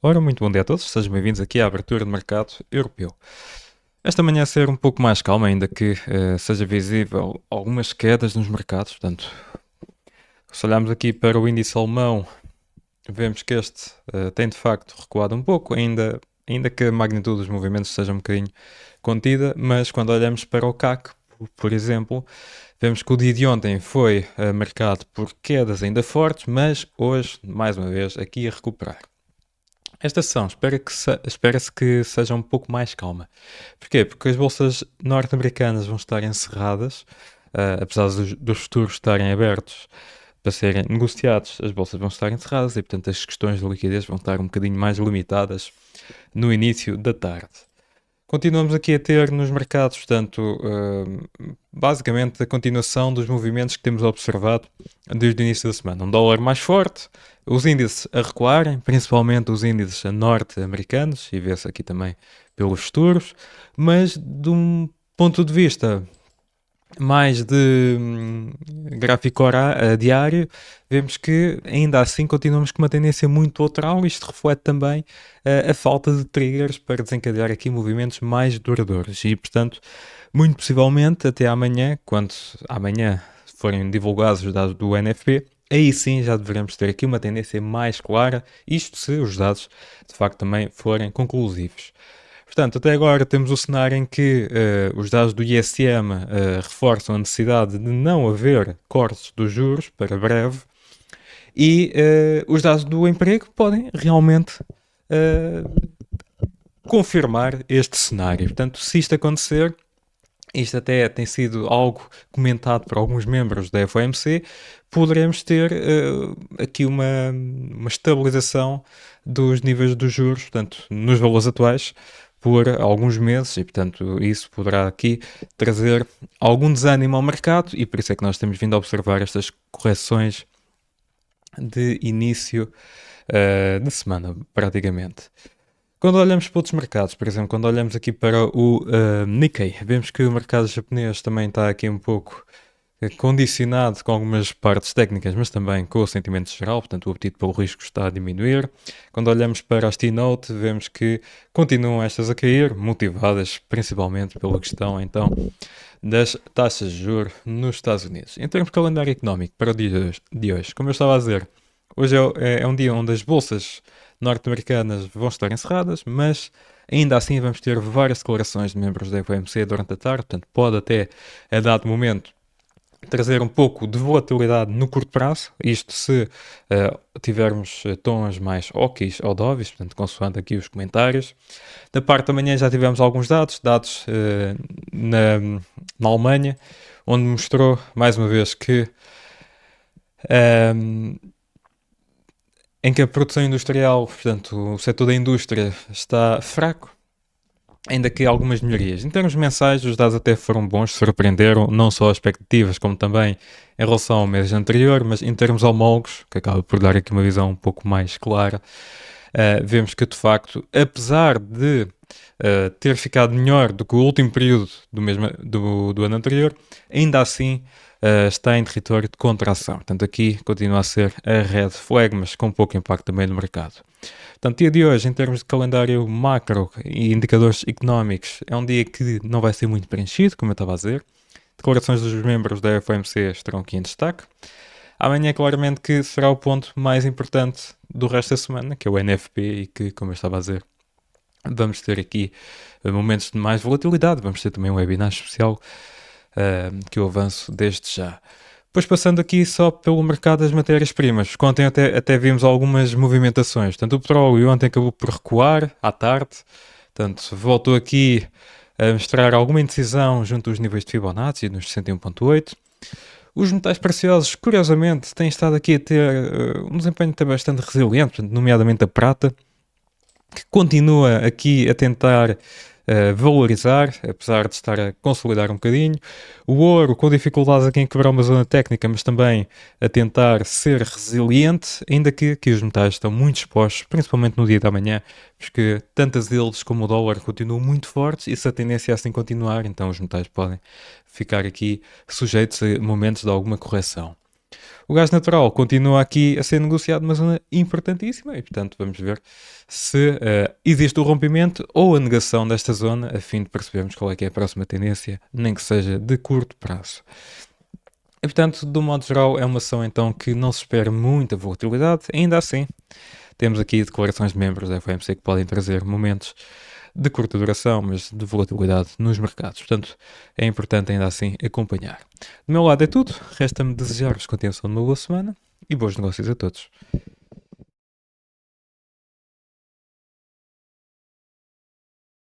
Ora, muito bom dia a todos, sejam bem-vindos aqui à abertura de mercado europeu. Esta manhã a ser um pouco mais calma, ainda que seja visível algumas quedas nos mercados. Portanto, se olharmos aqui para o índice alemão, vemos que este tem de facto recuado um pouco, ainda que a magnitude dos movimentos seja um bocadinho contida, mas quando olhamos para o CAC, por exemplo, vemos que o dia de ontem foi marcado por quedas ainda fortes, mas hoje, mais uma vez, aqui a recuperar. Esta sessão espera-se que seja um pouco mais calma. Porquê? Porque as bolsas norte-americanas vão estar encerradas, apesar dos futuros estarem abertos para serem negociados, as bolsas vão estar encerradas e, portanto, as questões de liquidez vão estar um bocadinho mais limitadas no início da tarde. Continuamos aqui a ter nos mercados, portanto, basicamente a continuação dos movimentos que temos observado desde o início da semana. Um dólar mais forte, os índices a recuarem, principalmente os índices norte-americanos, e vê-se aqui também pelos futuros, mas de um ponto de vista mais de gráfico diário, vemos que ainda assim continuamos com uma tendência muito lateral. Isto reflete também a falta de triggers para desencadear aqui movimentos mais duradouros e, portanto, muito possivelmente até amanhã, quando amanhã forem divulgados os dados do NFP, aí sim já deveremos ter aqui uma tendência mais clara, isto se os dados de facto também forem conclusivos. Portanto, até agora temos o cenário em que os dados do ISM reforçam a necessidade de não haver cortes dos juros para breve e os dados do emprego podem realmente confirmar este cenário. Portanto, se isto acontecer, isto até tem sido algo comentado por alguns membros da FOMC, poderemos ter aqui uma estabilização dos níveis dos juros, portanto, nos valores atuais, por alguns meses e, portanto, isso poderá aqui trazer algum desânimo ao mercado e por isso é que nós temos vindo a observar estas correções de início de semana, praticamente. Quando olhamos para outros mercados, por exemplo, quando olhamos aqui para o Nikkei, vemos que o mercado japonês também está aqui um pouco condicionado com algumas partes técnicas, mas também com o sentimento geral, portanto o apetite pelo risco está a diminuir. Quando olhamos para as T-Note, vemos que continuam estas a cair, motivadas principalmente pela questão então das taxas de juros nos Estados Unidos. Em termos de calendário económico para o dia de hoje, como eu estava a dizer, hoje é um dia onde as bolsas norte-americanas vão estar encerradas, mas ainda assim vamos ter várias declarações de membros da FOMC durante a tarde, portanto pode até a dado momento trazer um pouco de volatilidade no curto prazo, isto se tivermos tons mais hawkish ou dovish, portanto, consoante aqui os comentários. Da parte da manhã já tivemos alguns dados na Alemanha, onde mostrou, mais uma vez, que em que a produção industrial, portanto, o setor da indústria está fraco, ainda que algumas melhorias. Em termos mensais, os dados até foram bons, surpreenderam não só as expectativas, como também em relação ao mês anterior, mas em termos homólogos, que acaba por dar aqui uma visão um pouco mais clara, vemos que de facto, apesar de ter ficado melhor do que o último período do ano anterior, ainda assim está em território de contração. Portanto, aqui continua a ser a red flag, mas com pouco impacto também no mercado. Portanto, dia de hoje, em termos de calendário macro e indicadores económicos, é um dia que não vai ser muito preenchido, como eu estava a dizer. Declarações dos membros da FOMC estarão aqui em destaque. Amanhã, claramente, que será o ponto mais importante do resto da semana, que é o NFP, e que, como eu estava a dizer, vamos ter aqui momentos de mais volatilidade. Vamos ter também um webinar especial que eu avanço desde já. Depois passando aqui só pelo mercado das matérias-primas, ontem até vimos algumas movimentações. Portanto, o petróleo ontem acabou por recuar à tarde, portanto, voltou aqui a mostrar alguma indecisão junto dos níveis de Fibonacci, nos 61.8. Os metais preciosos, curiosamente, têm estado aqui a ter um desempenho até bastante resiliente, nomeadamente a prata, que continua aqui a tentar valorizar, apesar de estar a consolidar um bocadinho. O ouro com dificuldades aqui em quebrar uma zona técnica, mas também a tentar ser resiliente, ainda que os metais estão muito expostos, principalmente no dia da manhã, porque tanto as yields como o dólar continuam muito fortes e se a tendência é assim continuar, então os metais podem ficar aqui sujeitos a momentos de alguma correção. O gás natural continua aqui a ser negociado numa zona importantíssima e, portanto, vamos ver se existe o rompimento ou a negação desta zona, a fim de percebermos qual é que é a próxima tendência, nem que seja de curto prazo. E, portanto, de um modo geral, é uma ação então que não se espera muita volatilidade. Ainda assim, temos aqui declarações de membros da FOMC que podem trazer momentos de curta duração, mas de volatilidade nos mercados. Portanto, é importante ainda assim acompanhar. Do meu lado é tudo. Resta-me desejar-vos continuação de uma boa semana e bons negócios a todos.